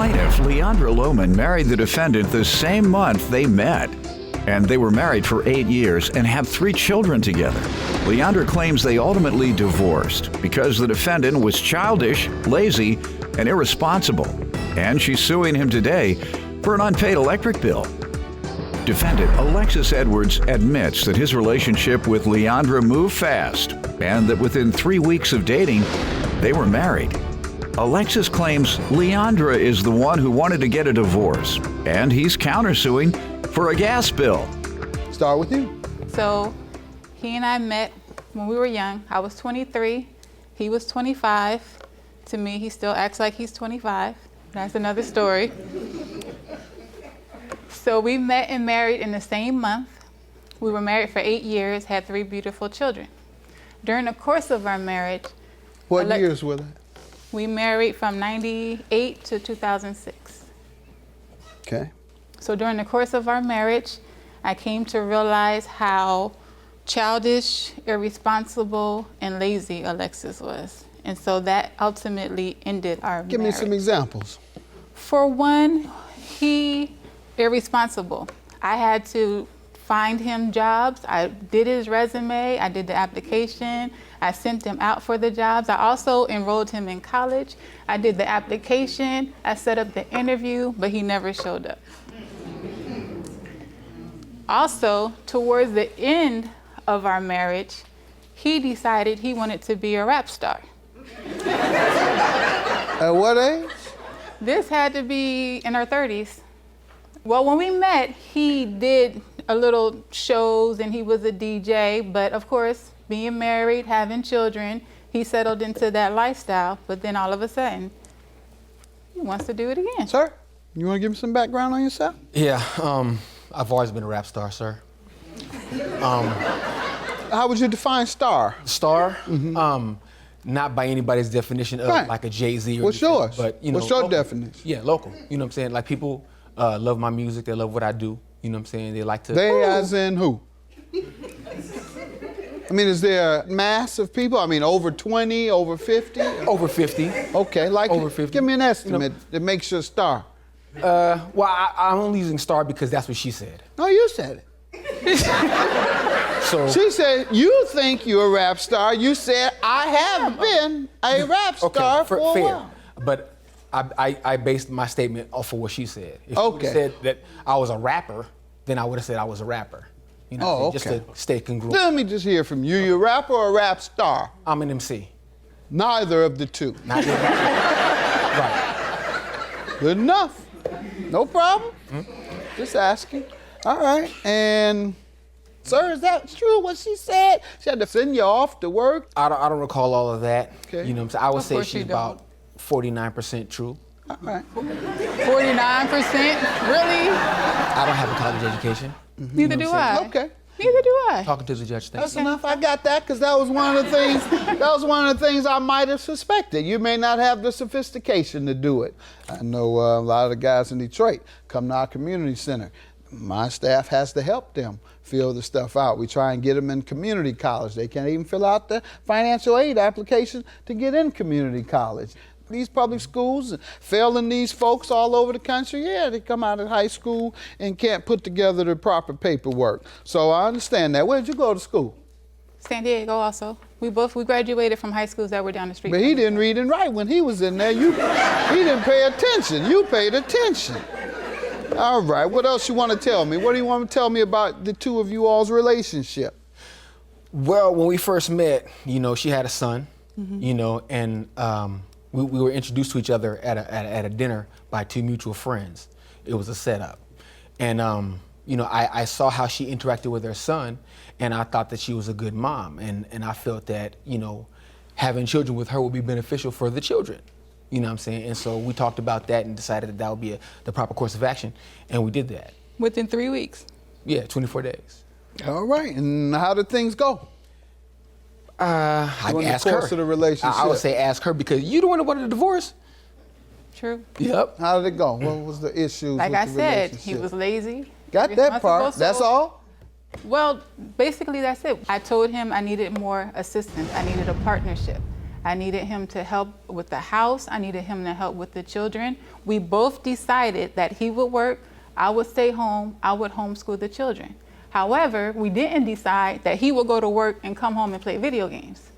plaintiff, Leandra LOWMAN, married the defendant the same month they met. And they were married for 8 years and have 3 children together. Leandra claims they ultimately divorced because the defendant was childish, lazy, and irresponsible. And she's suing him today for an unpaid electric bill. Defendant Alexis Edwards admits that his relationship with Leandra moved fast and that within 3 weeks of dating, they were married. Alexis claims Leandra is the one who wanted to get a divorce, and he's countersuing for a gas bill. Start with you. So he and I met when we were young. I was 23, he was 25. To me, he still acts like he's 25. That's another story. So we met and married in the same month. We were married for 8 years, had 3 beautiful children. During the course of our marriage— What years were that? We married from 98 to 2006. Okay. So during the course of our marriage, I came to realize how childish, irresponsible, and lazy Alexis was. And so that ultimately ended our marriage. Give me some examples. For one, he irresponsible. I had to find him jobs. I did his resume, I did the application, I sent him out for the jobs. I also enrolled him in college. I did the application, I set up the interview, but he never showed up. Also, towards the end of our marriage, he decided he wanted to be a rap star. At what age? This had to be in our 30s. Well, when we met, he did a little shows and he was a DJ, but of course, being married, having children, he settled into that lifestyle, but then all of a sudden, he wants to do it again. Sir, you want to give me some background on yourself? Yeah, I've always been a rap star, sir. How would you define star? Star? Not by anybody's definition of like a Jay-Z or What's anything, yours? but, you know, what's your local. definition? Yeah, local. You know what I'm saying? Like people love my music, they love what I do. You know what I'm saying? They like to— They as in who? I mean, is there a mass of people? I mean, over 20, over 50? Over 50. Okay, like over 50. Give me an estimate that makes you a star. Well, I'm only using star because that's what she said. No, you said it. So She said, you think you're a rap star. You said, I have been a rap star for a fair. while. But I based my statement off of what she said. If she Okay. said that I was a rapper, then I would have said I was a rapper. You know, Oh, just okay. to stay congruent. Let me just hear from you. You a rapper or a rap star? I'm an MC. Neither of the two. Not yet. Right. Good enough. No problem. Just asking. All right. And, sir, is that true what she said? She had to send you off to work? I don't recall all of that. Okay. You know what I'm saying? I would Of say course she's you don't. about 49% true. All right. 49%? Really? I don't have a college education. Neither do I. Okay. Neither do I. Talking to the judge, thanks. That's enough. I got that because that was one of the things. That was one of the things I might have suspected. You may not have the sophistication to do it. I know a lot of the guys in Detroit come to our community center. My staff has to help them fill the stuff out. We try and get them in community college. They can't even fill out the financial aid application to get in community college. These public schools, failing these folks all over the country, yeah, they come out of high school and can't put together the proper paperwork. So I understand that. Where did you go to school? San Diego also. We graduated from high schools that were down the street. But he didn't read and write when he was in there. He didn't pay attention. You paid attention. All right, what else you want to tell me? What do you want to tell me about the two of you all's relationship? Well, when we first met, you know, she had a son, you know, and we were introduced to each other at a dinner by 2 mutual friends. It was a setup. And, you know, I saw how she interacted with her son, and I thought that she was a good mom. And I felt that, you know, having children with her would be beneficial for the children. You know what I'm saying? And so we talked about that and decided that would be the proper course of action, and we did that. Within 3 weeks. Yeah, 24 days. All right, and how did things go? I During asked the course her. of the relationship. I would say ask her because you the one that wanted a divorce. True. Yep. How did it go? What was the issues Like with I the said, relationship? he was lazy. Got that part. irresponsible, That's so- all? Well, basically that's it. I told him I needed more assistance. I needed a partnership. I needed him to help with the house. I needed him to help with the children. We both decided that he would work, I would stay home, I would homeschool the children. However, we didn't decide that he would go to work and come home and play video games.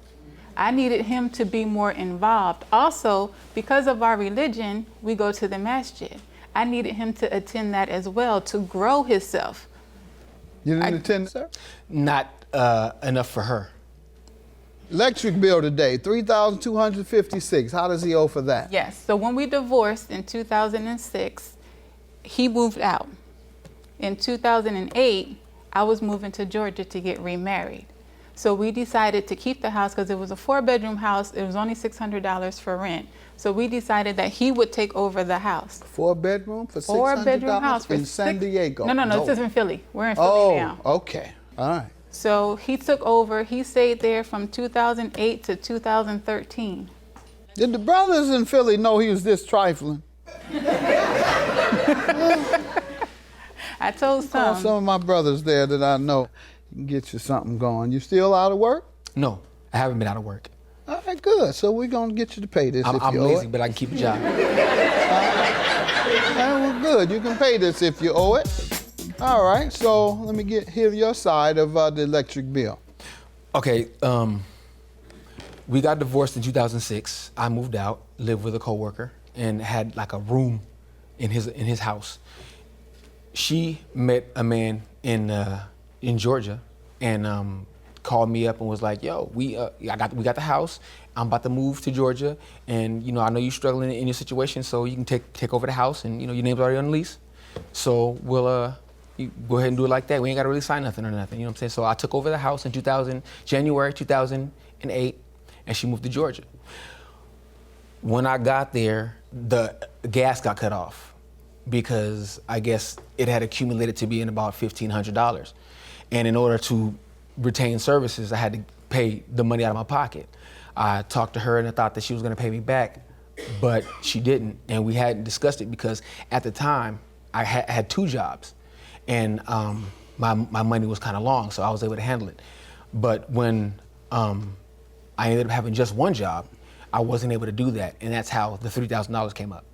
I needed him to be more involved. Also, because of our religion, we go to the masjid. I needed him to attend that as well to grow himself. You didn't attend, sir? Not enough for her. Electric bill today, $3,256. How does he owe for that? Yes, so when we divorced in 2006, he moved out. In 2008, I was moving to Georgia to get remarried. So we decided to keep the house because it was a 4-bedroom house. It was only $600 for rent. So we decided that he would take over the house. 4-bedroom for $600? 4-bedroom house for in San Diego? No, this is in Philly. We're in Philly now. Oh, okay. All right. So he took over. He stayed there from 2008 to 2013. Did the brothers in Philly know he was this trifling? I told Some of my brothers there that I know can get you something going. You still out of work? No, I haven't been out of work. All right, good. So we're going to get you to pay this if I'm you owe lazy, it. but I can keep a job. Well, good. You can pay this if you owe it. All right, so let me hear your side of the electric bill. Okay, we got divorced in 2006. I moved out, lived with a coworker, and had like a room in his house. She met a man in Georgia, and called me up and was like, "Yo, we got the house. I'm about to move to Georgia, and I know you're struggling in your situation, so you can take over the house, and your name's already on the lease. So we'll you go ahead and do it like that. We ain't got to really sign nothing or nothing. You know what I'm saying?" So I took over the house in January 2008, and she moved to Georgia. When I got there, the gas got cut off because I guess it had accumulated to being about $1,500. And in order to retain services, I had to pay the money out of my pocket. I talked to her and I thought that she was going to pay me back, but she didn't. And we hadn't discussed it because at the time I had 2 jobs, and my money was kind of long, so I was able to handle it. But when I ended up having just 1 job, I wasn't able to do that, and that's how the $3,000 came up.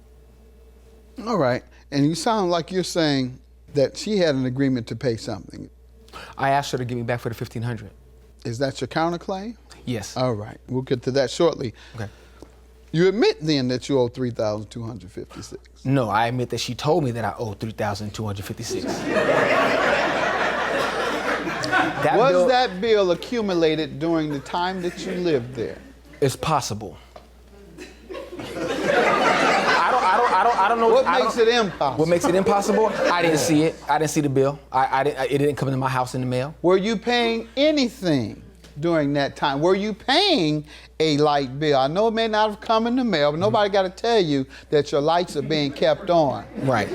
All right, and you sound like you're saying that she had an agreement to pay something. I asked her to give me back for the $1,500. Is that your counterclaim? Yes. All right, we'll get to that shortly. Okay. You admit then that you owe $3,256. No, I admit that she told me that I owe $3,256. Was that bill accumulated during the time that you lived there? It's possible. I don't know. What makes it impossible? What makes it impossible? I didn't see it. I didn't see the bill. It didn't come into my house in the mail. Were you paying anything during that time? Were you paying a light bill? I know it may not have come in the mail, but nobody got to tell you that your lights are being kept on. Right.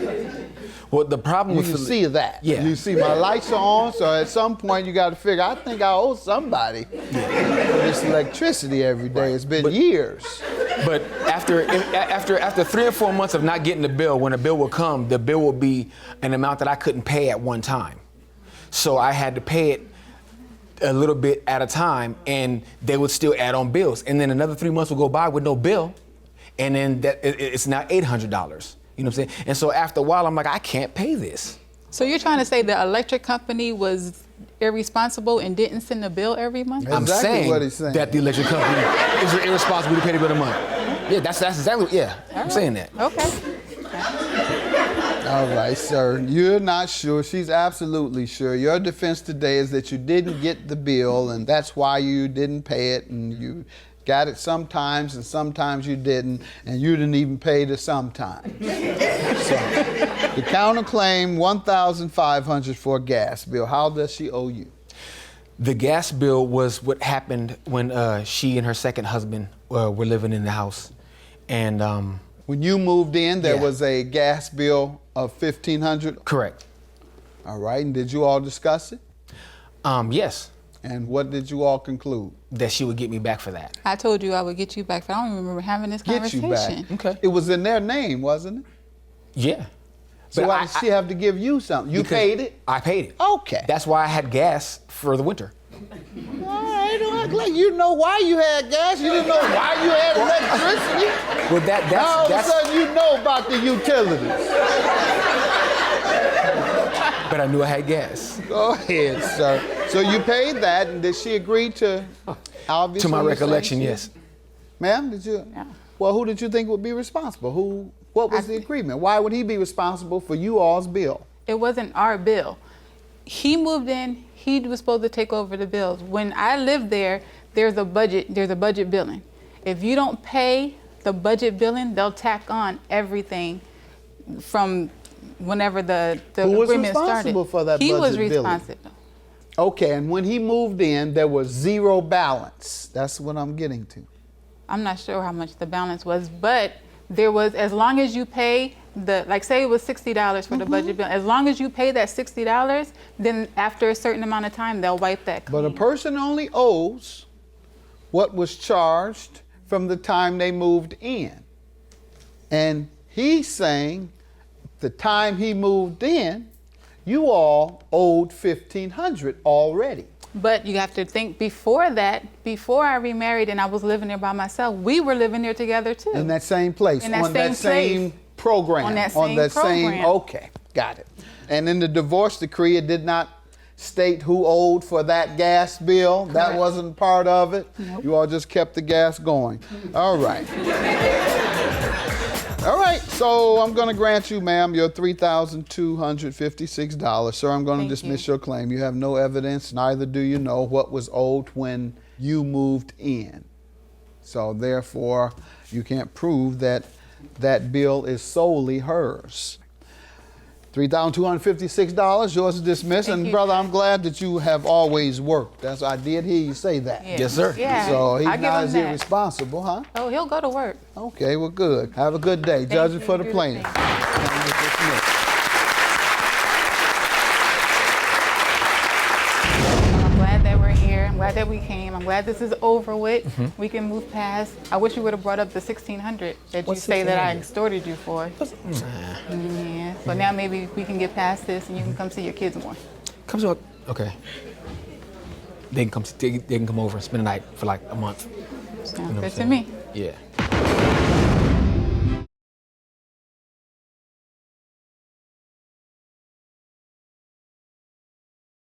Well, the problem with You see that. Yeah. You see my lights are on, so at some point you got to figure, I think I owe somebody for this electricity every day. It's been years. But after 3 or 4 months of not getting the bill, when a bill would come, the bill would be an amount that I couldn't pay at one time. So I had to pay it a little bit at a time, and they would still add on bills. And then another 3 months would go by with no bill, and then it's now $800. You know what I'm saying? And so after a while, I'm like, I can't pay this. So you're trying to say the electric company was irresponsible and didn't send a bill every month? That's I'm exactly saying, what he's saying that the electric company is irresponsible to pay the bill a month. Yeah, that's exactly, yeah, I'm saying that. Okay. All right, sir. You're not sure. She's absolutely sure. Your defense today is that you didn't get the bill, and that's why you didn't pay it, and you got it sometimes, and sometimes you didn't, and you didn't even pay the sometimes. So, the counterclaim, $1,500 for a gas bill. How does she owe you? The gas bill was what happened when she and her second husband were living in the house. And when you moved in, there Yeah. was a gas bill of $1,500? correct. All right, and did you all discuss it? Yes, And what did you all conclude? that she would get me back for that. I told you I would get you back, but I don't even remember having this Get you conversation. back. Okay. It was in their name, wasn't it? Yeah. So But why did she have to give you something? You because paid it? I paid it. Okay. That's why I had gas for the winter. All right. Hey, don't act like you know why you had gas. You didn't know why you had electricity. Well, Now all of a that's. sudden you know about the utilities. But I knew I had gas. Go ahead, sir. So you paid that, and did she agree to? Obviously, To my you're recollection, saying yes. Ma'am, did you? Yeah. Well, who did you think would be responsible? What was the agreement? Why would he be responsible for you all's bill? It wasn't our bill. He moved in, he was supposed to take over the bills. When I lived there, there's a budget billing. If you don't pay the budget billing, they'll tack on everything from whenever the Who was agreement responsible started. for that He was budget billing? responsible. Okay, and when he moved in, there was zero balance. That's what I'm getting to. I'm not sure how much the balance was, but there was, as long as you pay like say it was $60 for the budget bill, as long as you pay that $60, then after a certain amount of time, they'll wipe that clean. But a person only owes what was charged from the time they moved in. And he's saying the time he moved in, you all owed $1,500 already. But you have to think before that, before I remarried and I was living there by myself, we were living there together too. In that same place, In that on that same same program. On that same program. Okay, got it. And in the divorce decree, it did not state who owed for that gas bill. That Correct. wasn't part of it. Nope. You all just kept the gas going. All right. All right, so I'm going to grant you, ma'am, your $3,256. Sir, I'm going to Thank dismiss you. your claim. You have no evidence, neither do you know what was owed when you moved in. So therefore, you can't prove that that bill is solely hers. $3,256, yours is dismissed. Thank And you, brother, Judge. I'm glad that you have always worked. I did hear you say that. Yeah. Yes, sir. Yeah. So he's I give not him as that. irresponsible, huh? Oh, he'll go to work. Okay, well, good. Have a good day. Judging you. for the Do the plaintiff. same. Claim is dismissed. I'm glad that we're here. I'm glad that we came. I'm glad this is over with. We can move past. I wish you would have brought up the $1,600 that What's you say that I $1,600? extorted you for. Yeah. So now maybe we can get past this and you can come see your kids more. Comes up. Okay. They can come over and spend the night for like a month. Sounds what good I'm to saying? me. Yeah.